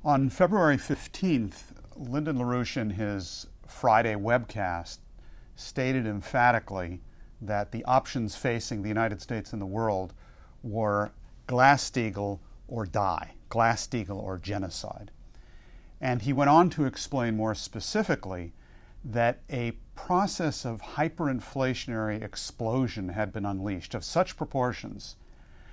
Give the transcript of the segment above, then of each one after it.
On February 15th, Lyndon LaRouche, in his Friday webcast, stated emphatically that the options facing the United States and the world were Glass-Steagall or die, Glass-Steagall or genocide. And he went on to explain more specifically that a process of hyperinflationary explosion had been unleashed of such proportions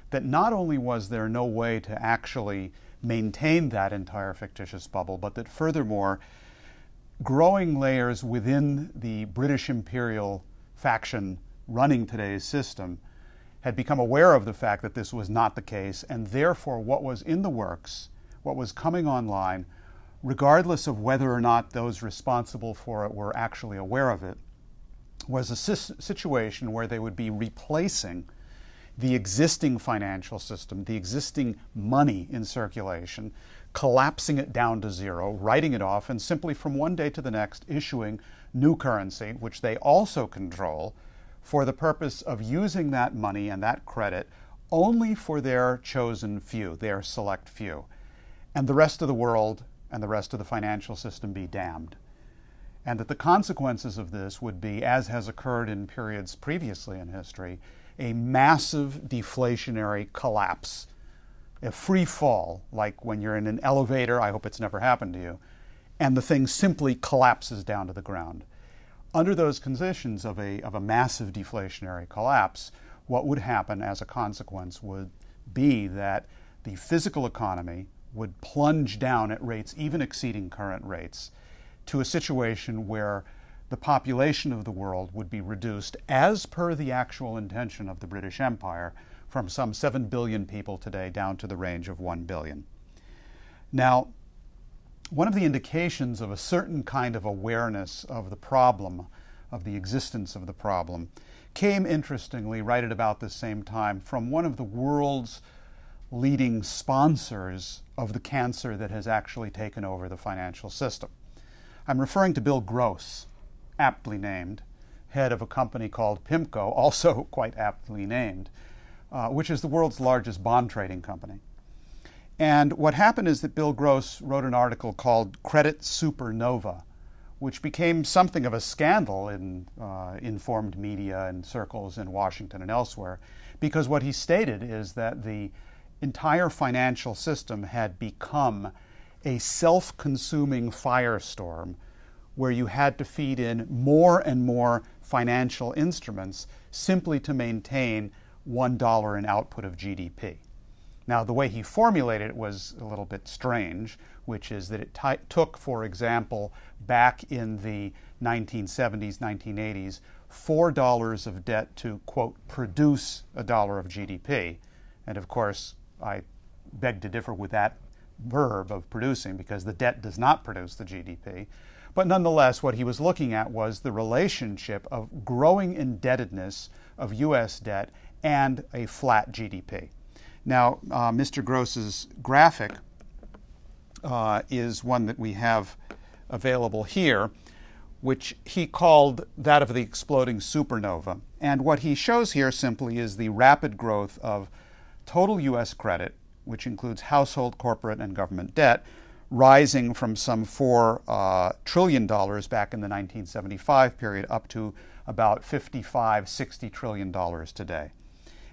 that not only was there no way to actually maintain that entire fictitious bubble, but that furthermore, growing layers within the British imperial faction running today's system had become aware of the fact that this was not the case, and therefore what was in the works, what was coming online, regardless of whether or not those responsible for it were actually aware of it, was a situation where they would be replacing the existing financial system, the existing money in circulation, collapsing it down to zero, writing it off, and simply from one day to the next issuing new currency, which they also control, for the purpose of using that money and that credit only for their chosen few, their select few, and the rest of the world and the rest of the financial system be damned. And that the consequences of this would be, as has occurred in periods previously in history, a massive deflationary collapse, a free fall, like when you're in an elevator, I hope it's never happened to you, and the thing simply collapses down to the ground. Under those conditions of a massive deflationary collapse, what would happen as a consequence would be that the physical economy would plunge down at rates even exceeding current rates to a situation where the population of the world would be reduced, as per the actual intention of the British Empire, from some 7 billion people today down to the range of 1 billion. Now, one of the indications of a certain kind of awareness of the problem, of the existence of the problem, came interestingly right at about the same time from one of the world's leading sponsors of the cancer that has actually taken over the financial system. I'm referring to Bill Gross, aptly named, head of a company called PIMCO, also quite aptly named, which is the world's largest bond trading company. And what happened is that Bill Gross wrote an article called Credit Supernova, which became something of a scandal in informed media and circles in Washington and elsewhere, because what he stated is that the entire financial system had become a self-consuming firestorm where you had to feed in more and more financial instruments simply to maintain $1 in output of GDP. Now, the way he formulated it was a little bit strange, which is that it took, for example, back in the 1970s, 1980s, $4 of debt to, quote, produce $1 of GDP. And of course, I beg to differ with that verb of producing, because the debt does not produce the GDP. But nonetheless, what he was looking at was the relationship of growing indebtedness of U.S. debt and a flat GDP. Now, Mr. Gross's graphic is one that we have available here, which he called that of the exploding supernova. And what he shows here simply is the rapid growth of total U.S. credit, which includes household, corporate, and government debt, rising from some $4 trillion back in the 1975 period up to about $55, $60 trillion today.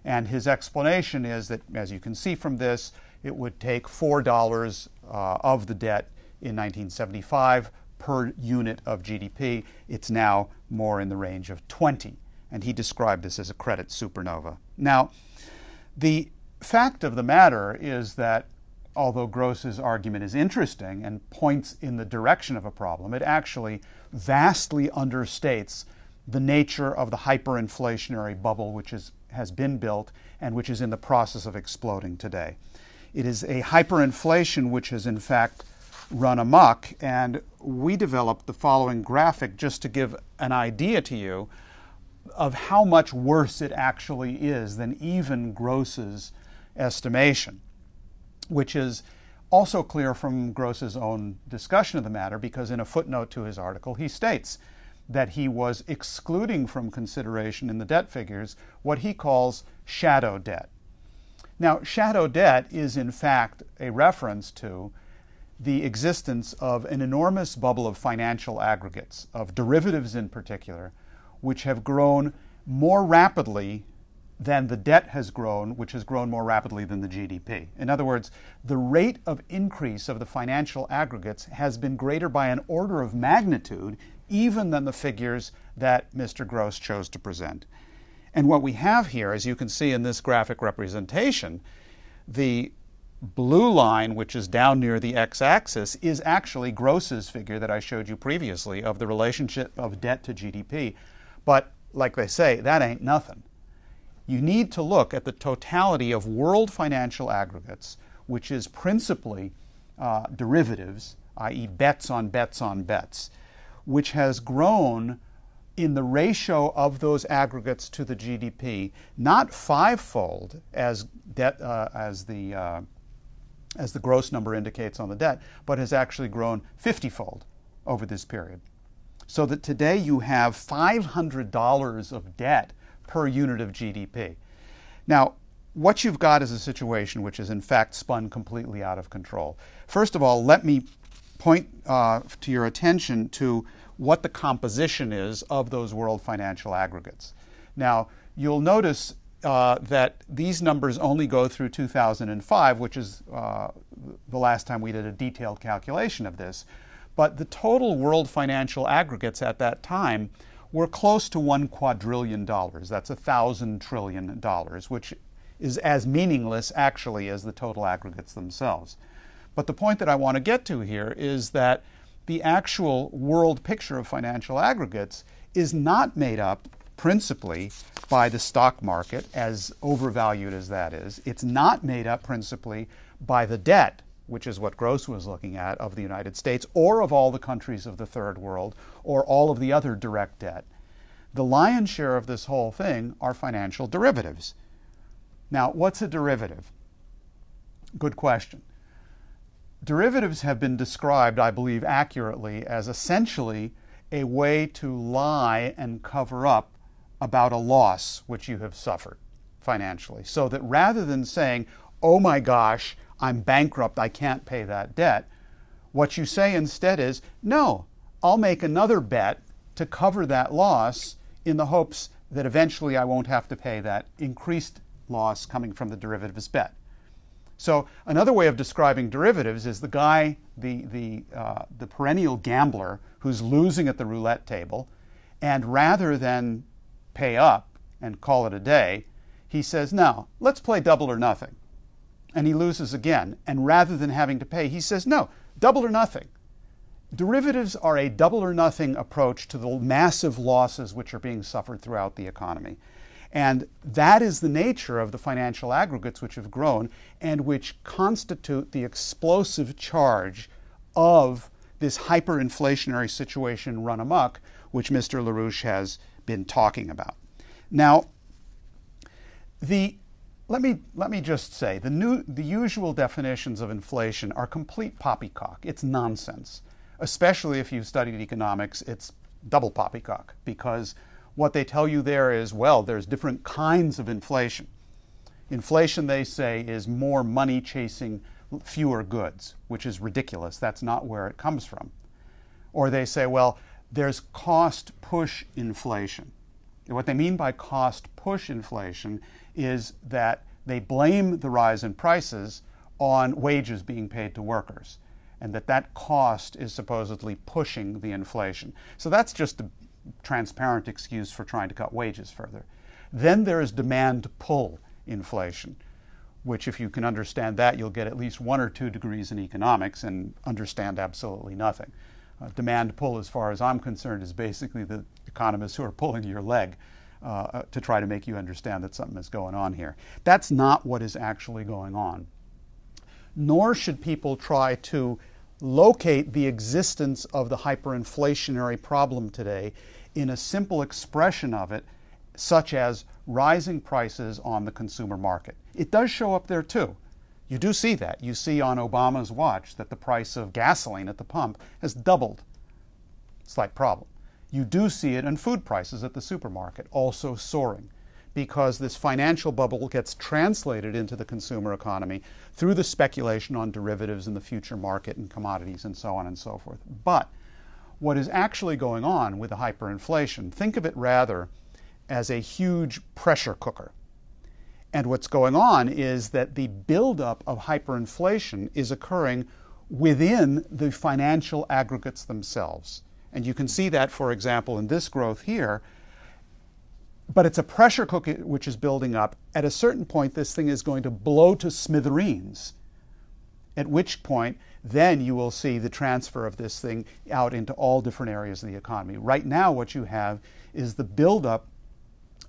And his explanation is that, as you can see from this, it would take $4 of the debt in 1975 per unit of GDP. It's now more in the range of 20. And he described this as a credit supernova. Now, the fact of the matter is that although Gross's argument is interesting and points in the direction of a problem, it actually vastly understates the nature of the hyperinflationary bubble which has been built and which is in the process of exploding today. It is a hyperinflation which has in fact run amok, and we developed the following graphic just to give an idea to you of how much worse it actually is than even Gross's estimation, which is also clear from Gross's own discussion of the matter, because in a footnote to his article he states that he was excluding from consideration in the debt figures what he calls shadow debt. Now, shadow debt is in fact a reference to the existence of an enormous bubble of financial aggregates, of derivatives in particular, which have grown more rapidly than the debt has grown, which has grown more rapidly than the GDP. In other words, the rate of increase of the financial aggregates has been greater by an order of magnitude even than the figures that Mr. Gross chose to present. And what we have here, as you can see in this graphic representation, the blue line, which is down near the x-axis, is actually Gross's figure that I showed you previously of the relationship of debt to GDP. But like they say, that ain't nothing. You need to look at the totality of world financial aggregates, which is principally derivatives, i.e. bets on bets on bets, which has grown in the ratio of those aggregates to the GDP, not fivefold as the gross number indicates on the debt, but has actually grown 50-fold over this period. So that today you have $500 of debt per unit of GDP. Now, what you've got is a situation which is in fact spun completely out of control. First of all, let me point to your attention to what the composition is of those world financial aggregates. Now, you'll notice that these numbers only go through 2005, which is the last time we did a detailed calculation of this. But the total world financial aggregates at that time were close to $1 quadrillion. That's $1,000 trillion, which is as meaningless actually as the total aggregates themselves. But the point that I want to get to here is that the actual world picture of financial aggregates is not made up principally by the stock market, as overvalued as that is. It's not made up principally by the debt, which is what Gross was looking at, of the United States or of all the countries of the Third World or all of the other direct debt. The lion's share of this whole thing are financial derivatives. Now, what's a derivative? Good question. Derivatives have been described, I believe accurately, as essentially a way to lie and cover up about a loss which you have suffered financially. So that rather than saying, oh my gosh, I'm bankrupt, I can't pay that debt, what you say instead is, no, I'll make another bet to cover that loss in the hopes that eventually I won't have to pay that increased loss coming from the derivatives bet. So another way of describing derivatives is the guy, the perennial gambler who's losing at the roulette table, and rather than pay up and call it a day, he says, no, let's play double or nothing. And he loses again. And rather than having to pay, he says, no, double or nothing. Derivatives are a double or nothing approach to the massive losses which are being suffered throughout the economy. And that is the nature of the financial aggregates which have grown and which constitute the explosive charge of this hyperinflationary situation run amok, which Mr. LaRouche has been talking about. Now, let me just say, the usual definitions of inflation are complete poppycock. It's nonsense. Especially if you've studied economics, it's double poppycock, because what they tell you there is, well, there's different kinds of inflation. Inflation, they say, is more money chasing fewer goods, which is ridiculous. That's not where it comes from. Or they say, well, there's cost push inflation. And what they mean by cost push inflation is that they blame the rise in prices on wages being paid to workers, and that cost is supposedly pushing the inflation. So that's just a transparent excuse for trying to cut wages further. Then there is demand pull inflation, which if you can understand that, you'll get at least 1 or 2 degrees in economics and understand absolutely nothing. Demand pull, as far as I'm concerned, is basically the economists who are pulling your leg to try to make you understand that something is going on here. That's not what is actually going on. Nor should people try to locate the existence of the hyperinflationary problem today in a simple expression of it, such as rising prices on the consumer market. It does show up there too. You do see that. You see on Obama's watch that the price of gasoline at the pump has doubled. Slight problem. You do see it in food prices at the supermarket, also soaring. because this financial bubble gets translated into the consumer economy through the speculation on derivatives in the future market and commodities and so on and so forth. But what is actually going on with the hyperinflation, think of it rather as a huge pressure cooker. And what's going on is that the buildup of hyperinflation is occurring within the financial aggregates themselves. And you can see that, for example, in this growth here. But it's a pressure cooker which is building up. At a certain point, this thing is going to blow to smithereens, at which point then you will see the transfer of this thing out into all different areas of the economy. Right now, what you have is the buildup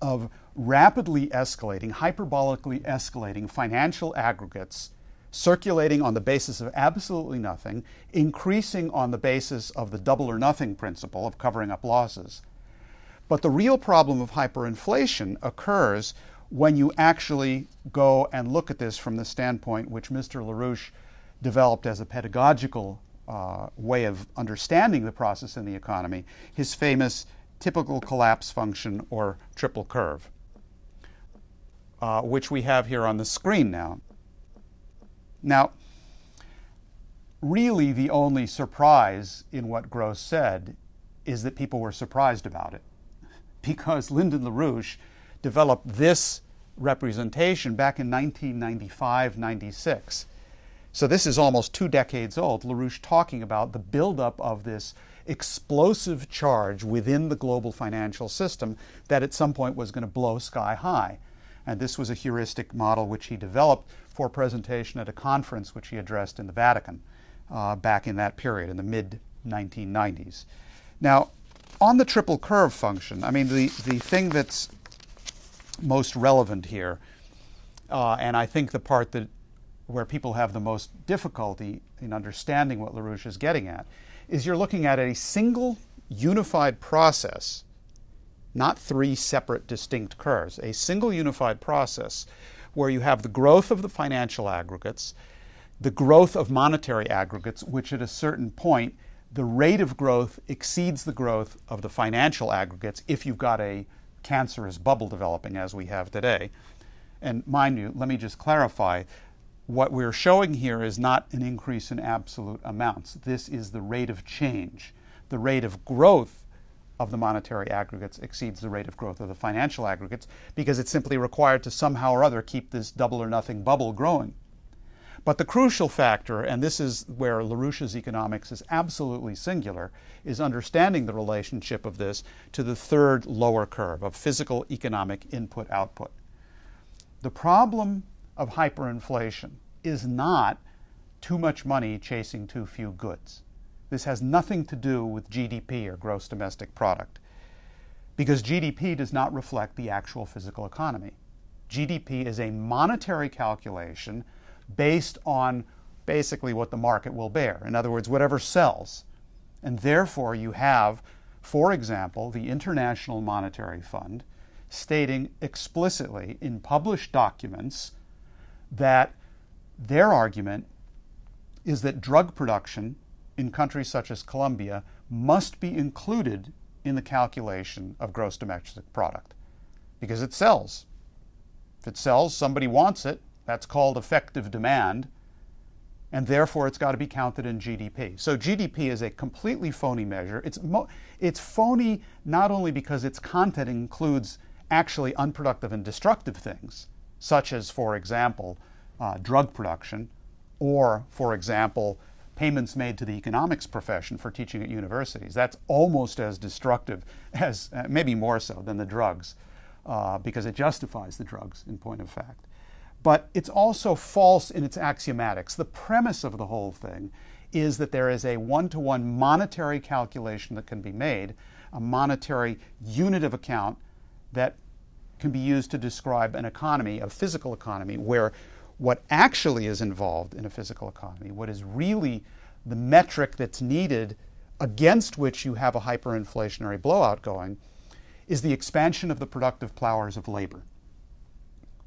of rapidly escalating, hyperbolically escalating financial aggregates circulating on the basis of absolutely nothing, increasing on the basis of the double or nothing principle of covering up losses. But the real problem of hyperinflation occurs when you actually go and look at this from the standpoint which Mr. LaRouche developed as a pedagogical way of understanding the process in the economy, his famous typical collapse function or triple curve, which we have here on the screen now. Now, really the only surprise in what Gross said is that people were surprised about it, because Lyndon LaRouche developed this representation back in 1995-96. So this is almost 2 decades old, LaRouche talking about the buildup of this explosive charge within the global financial system that at some point was going to blow sky high. And this was a heuristic model which he developed for presentation at a conference which he addressed in the Vatican back in that period, in the mid-1990s. Now, on the triple curve function, I mean, the thing that's most relevant here, and I think the part where people have the most difficulty in understanding what LaRouche is getting at, is you're looking at a single unified process, not 3 separate distinct curves, a single unified process where you have the growth of the financial aggregates, the growth of monetary aggregates, which at a certain point, the rate of growth exceeds the growth of the financial aggregates if you've got a cancerous bubble developing as we have today. And mind you, let me just clarify, what we're showing here is not an increase in absolute amounts. This is the rate of change. The rate of growth of the monetary aggregates exceeds the rate of growth of the financial aggregates because it's simply required to somehow or other keep this double or nothing bubble growing. But the crucial factor, and this is where LaRouche's economics is absolutely singular, is understanding the relationship of this to the third lower curve of physical economic input-output. The problem of hyperinflation is not too much money chasing too few goods. This has nothing to do with GDP or gross domestic product, because GDP does not reflect the actual physical economy. GDP is a monetary calculation based on basically what the market will bear. In other words, whatever sells. And therefore you have, for example, the International Monetary Fund stating explicitly in published documents that their argument is that drug production in countries such as Colombia must be included in the calculation of gross domestic product because it sells. If it sells, somebody wants it. That's called effective demand, and therefore it's got to be counted in GDP. So GDP is a completely phony measure. It's phony not only because its content includes actually unproductive and destructive things, such as, for example, drug production, or, for example, payments made to the economics profession for teaching at universities. That's almost as destructive as, maybe more so, than the drugs, because it justifies the drugs in point of fact. But it's also false in its axiomatics. The premise of the whole thing is that there is a one-to-one monetary calculation that can be made, a monetary unit of account that can be used to describe an economy, a physical economy, where what actually is involved in a physical economy, what is really the metric that's needed against which you have a hyperinflationary blowout going, is the expansion of the productive powers of labor.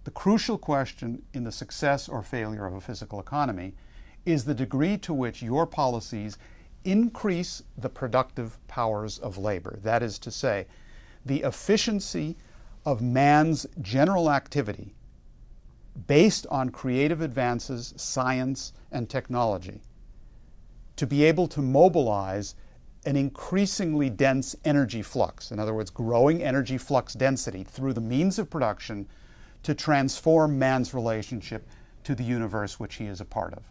The crucial question in the success or failure of a physical economy is the degree to which your policies increase the productive powers of labor. That is to say, the efficiency of man's general activity based on creative advances, science, and technology to be able to mobilize an increasingly dense energy flux, in other words, growing energy flux density through the means of production to transform man's relationship to the universe which he is a part of.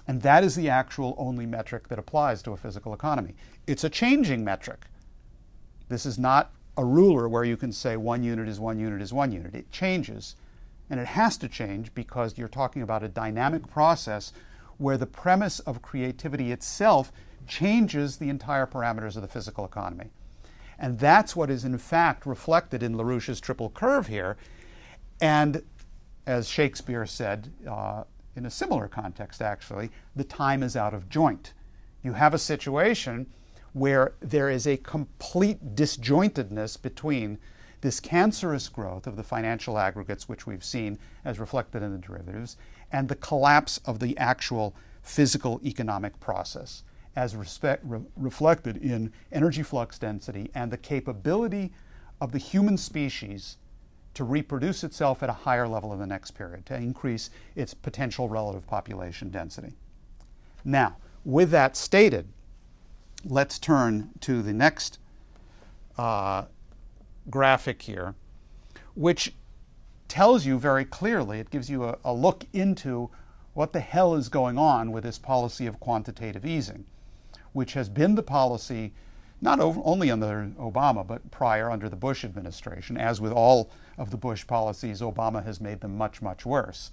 And that is the actual only metric that applies to a physical economy. It's a changing metric. This is not a ruler where you can say 1 unit is 1 unit is 1 unit. It changes, and it has to change because you're talking about a dynamic process where the premise of creativity itself changes the entire parameters of the physical economy. And that's what is in fact reflected in LaRouche's triple curve here. And as Shakespeare said, in a similar context actually, the time is out of joint. You have a situation where there is a complete disjointedness between this cancerous growth of the financial aggregates, which we've seen as reflected in the derivatives, and the collapse of the actual physical economic process as reflected in energy flux density and the capability of the human species to reproduce itself at a higher level in the next period, to increase its potential relative population density. Now, with that stated, let's turn to the next graphic here, which tells you very clearly, it gives you a look into what the hell is going on with this policy of quantitative easing, which has been the policy not only under Obama, but prior under the Bush administration. As with all of the Bush policies, Obama has made them much, much worse.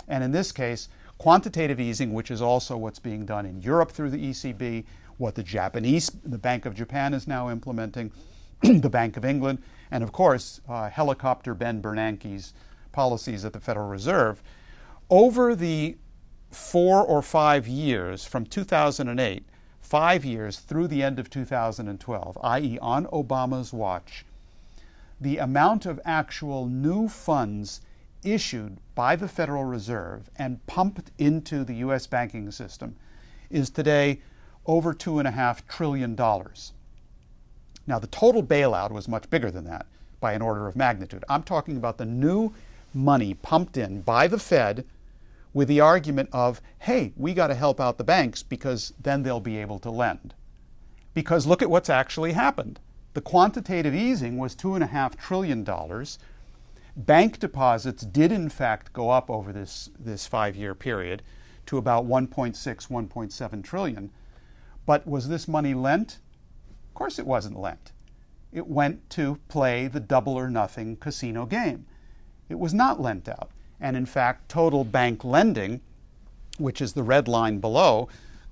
And in this case, quantitative easing, which is also what's being done in Europe through the ECB, what the Bank of Japan is now implementing, the Bank of England, and of course, helicopter Ben Bernanke's policies at the Federal Reserve. Over the 4 or 5 years from 2008, 5 years through the end of 2012, i.e. on Obama's watch, the amount of actual new funds issued by the Federal Reserve and pumped into the U.S. banking system is today over $2.5 trillion. Now, the total bailout was much bigger than that by an order of magnitude. I'm talking about the new money pumped in by the Fed with the argument of, hey, we got to help out the banks because then they'll be able to lend. Because look at what's actually happened. The quantitative easing was $2.5 trillion. Bank deposits did in fact go up over this 5-year period to about 1.6, 1.7 trillion. But was this money lent? Of course it wasn't lent. It went to play the double or nothing casino game. It was not lent out. And in fact, total bank lending, which is the red line below,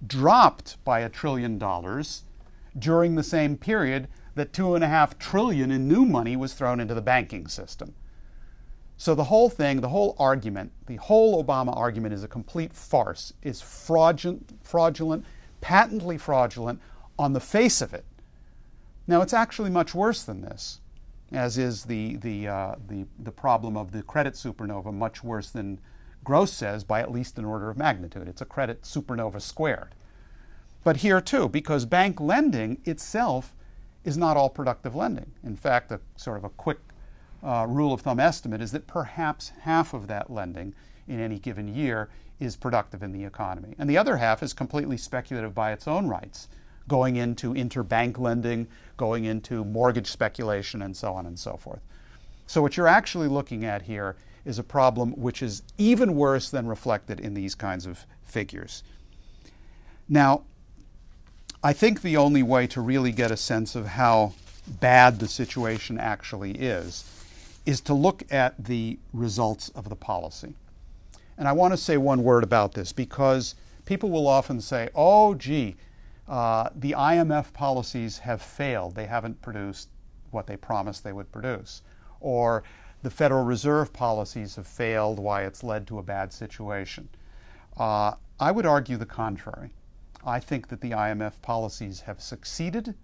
dropped by $1 trillion during the same period that $2.5 trillion in new money was thrown into the banking system. So the whole thing, the whole argument, the whole Obama argument is a complete farce. It's fraudulent, patently fraudulent on the face of it. Now, it's actually much worse than this, as is the problem of the credit supernova, much worse than Gross says by at least an order of magnitude. It's a credit supernova squared. But here too, because bank lending itself is not all productive lending. In fact, a sort of a quick rule of thumb estimate is that perhaps half of that lending in any given year is productive in the economy. And the other half is completely speculative by its own rights, going into interbank lending, going into mortgage speculation, and so on and so forth. So what you're actually looking at here is a problem which is even worse than reflected in these kinds of figures. Now, I think the only way to really get a sense of how bad the situation actually is to look at the results of the policy. And I want to say one word about this because people will often say, oh, gee, the IMF policies have failed. They haven't produced what they promised they would produce. Or the Federal Reserve policies have failed, why it's led to a bad situation. I would argue the contrary. I think that the IMF policies have succeeded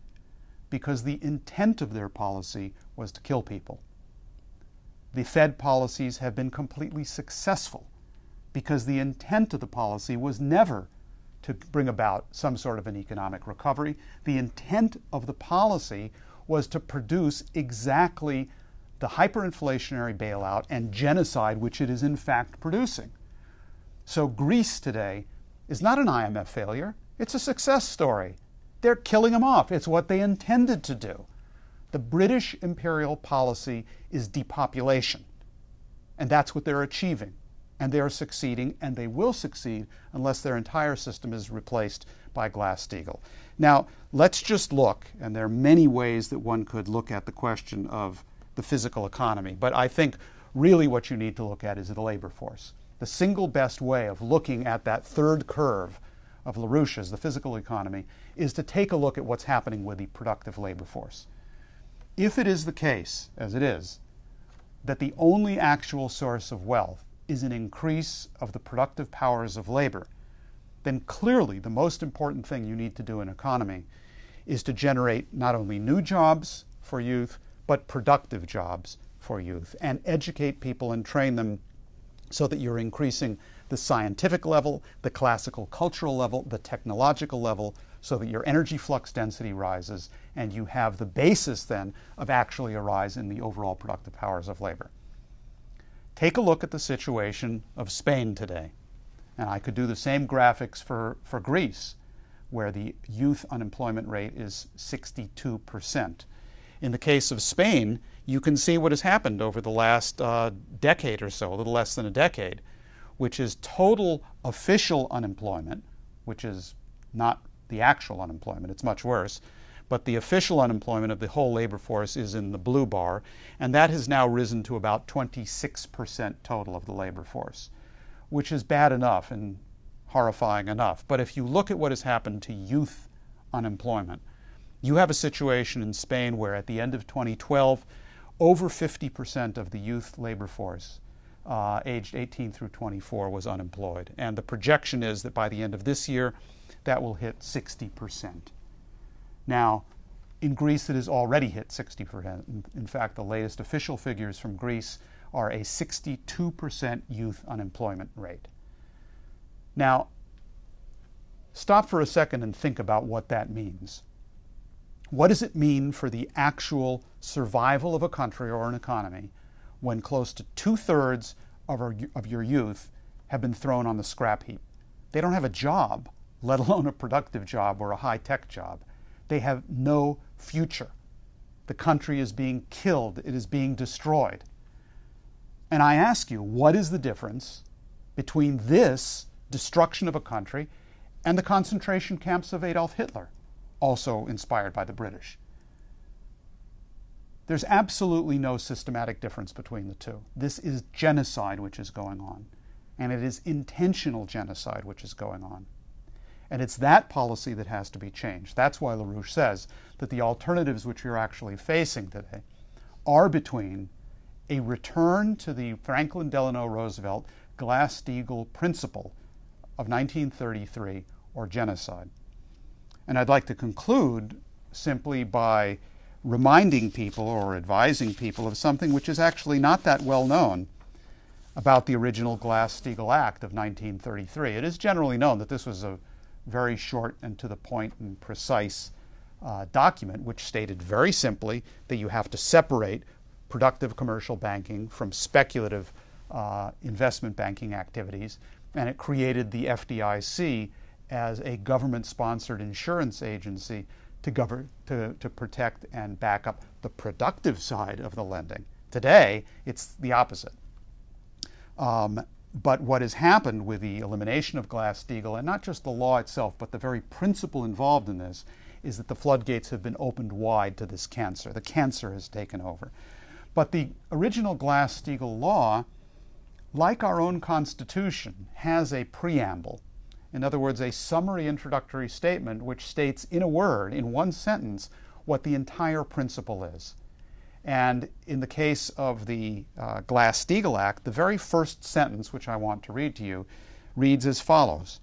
because the intent of their policy was to kill people. The Fed policies have been completely successful because the intent of the policy was never to bring about some sort of an economic recovery. The intent of the policy was to produce exactly the hyperinflationary bailout and genocide which it is in fact producing. So Greece today is not an IMF failure, it's a success story. They're killing them off. It's what they intended to do. The British imperial policy is depopulation, and that's what they're achieving. And they are succeeding, and they will succeed unless their entire system is replaced by Glass-Steagall. Now, let's just look, and there are many ways that one could look at the question of the physical economy, but I think really what you need to look at is the labor force. The single best way of looking at that third curve of LaRouche's, the physical economy, is to take a look at what's happening with the productive labor force. If it is the case, as it is, that the only actual source of wealth is an increase of the productive powers of labor, then clearly the most important thing you need to do in economy is to generate not only new jobs for youth, but productive jobs for youth, and educate people and train them so that you're increasing the scientific level, the classical cultural level, the technological level, so that your energy flux density rises, and you have the basis then of actually a rise in the overall productive powers of labor. Take a look at the situation of Spain today. And I could do the same graphics for Greece, where the youth unemployment rate is 62%. In the case of Spain, you can see what has happened over the last decade or so, a little less than a decade, which is total official unemployment, which is not the actual unemployment, it's much worse, but the official unemployment of the whole labor force is in the blue bar, and that has now risen to about 26% total of the labor force, which is bad enough and horrifying enough. But if you look at what has happened to youth unemployment, you have a situation in Spain where at the end of 2012, over 50% of the youth labor force aged 18 through 24 was unemployed. And the projection is that by the end of this year, that will hit 60%. Now, in Greece, it has already hit 60%. In fact, the latest official figures from Greece are a 62% youth unemployment rate. Now, stop for a second and think about what that means. What does it mean for the actual survival of a country or an economy when close to 2/3 of your youth have been thrown on the scrap heap? They don't have a job, let alone a productive job or a high-tech job. They have no future. The country is being killed. It is being destroyed. And I ask you, what is the difference between this destruction of a country and the concentration camps of Adolf Hitler, also inspired by the British? There's absolutely no systematic difference between the two. This is genocide which is going on, and it is intentional genocide which is going on. And it's that policy that has to be changed. That's why LaRouche says that the alternatives which we're actually facing today are between a return to the Franklin Delano Roosevelt Glass-Steagall principle of 1933 or genocide. And I'd like to conclude simply by reminding people or advising people of something which is actually not that well known about the original Glass-Steagall Act of 1933. It is generally known that this was a very short and to the point and precise document which stated very simply that you have to separate productive commercial banking from speculative investment banking activities, and it created the FDIC as a government-sponsored insurance agency to protect and back up the productive side of the lending. Today, it's the opposite. But what has happened with the elimination of Glass-Steagall, and not just the law itself, but the very principle involved in this, is that the floodgates have been opened wide to this cancer. The cancer has taken over. But the original Glass-Steagall law, like our own Constitution, has a preamble. In other words, a summary introductory statement which states in a word, in one sentence, what the entire principle is. And in the case of the Glass-Steagall Act, the very first sentence, which I want to read to you, reads as follows.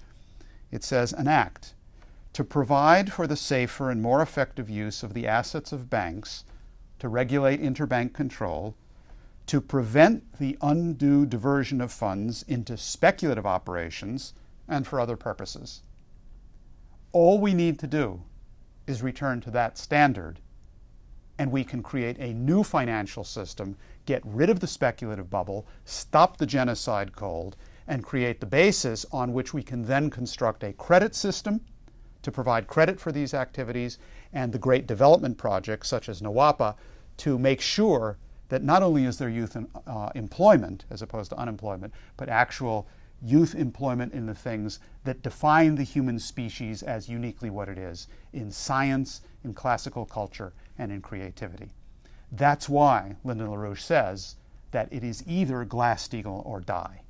It says, "An act to provide for the safer and more effective use of the assets of banks, to regulate interbank control, to prevent the undue diversion of funds into speculative operations, and for other purposes." All we need to do is return to that standard, and we can create a new financial system, get rid of the speculative bubble, stop the genocide cold, and create the basis on which we can then construct a credit system to provide credit for these activities, and the great development projects such as NAWAPA to make sure that not only is there youth employment as opposed to unemployment, but actual youth employment in the things that define the human species as uniquely what it is, in science, in classical culture, and in creativity. That's why Lyndon LaRouche says that it is either Glass-Steagall or die.